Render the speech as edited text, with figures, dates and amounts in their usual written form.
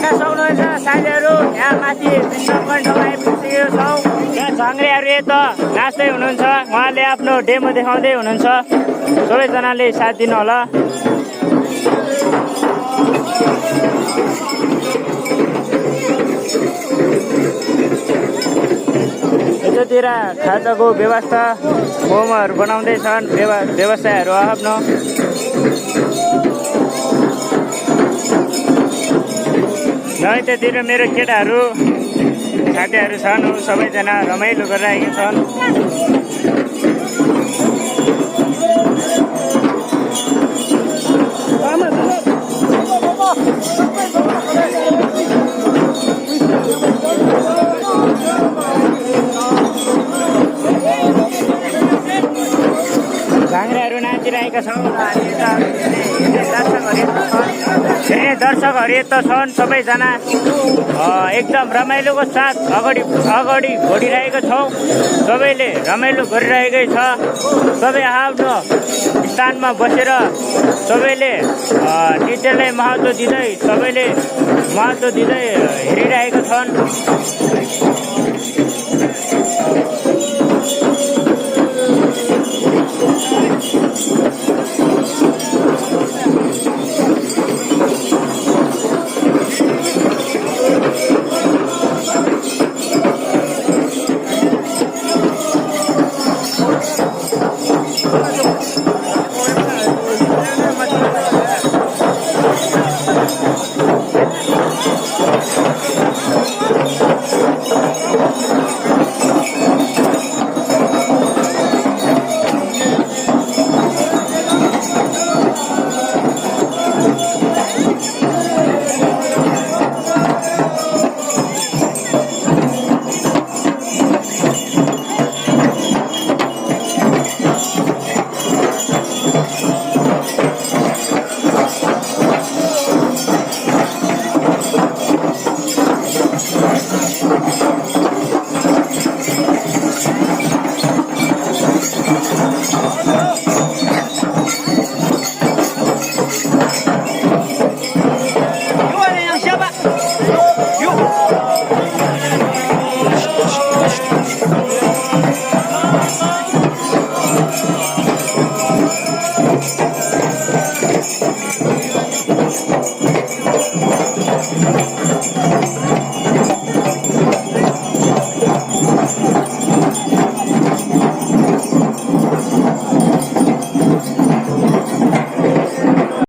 देख्न सक्नुहुन्छ साथीहरू यहाँ माथि पोइन्टमा आइपुगिसकेको छौँ। यहाँ झङ्ग्रेहरू यता नाच्दै हुनुहुन्छ, उहाँले आफ्नो डेमो देखाउँदै हुनुहुन्छ। सबैजनाले साथ दिनु होला। यतातिर खाजाको व्यवस्था मोमोहरू बनाउँदैछन् व्यवसायहरू आफ्नो। यतातिर मेरो केटाहरू साथीहरू छन्, सबैजना रमाइलो गरिरहेका छन्। झाङ्ग्राहरू नाचिरहेका छौँ। दर्शकहरू यता छन्, सबैजना एकदम रमाइलोको साथ अगाडि घोडिरहेको छौँ। सबैले रमाइलो गरिरहेकै छ। सबै आफ्नो स्थानमा बसेर सबैले नृत्यलाई महत्त्व दिँदै हेरिरहेका छन्।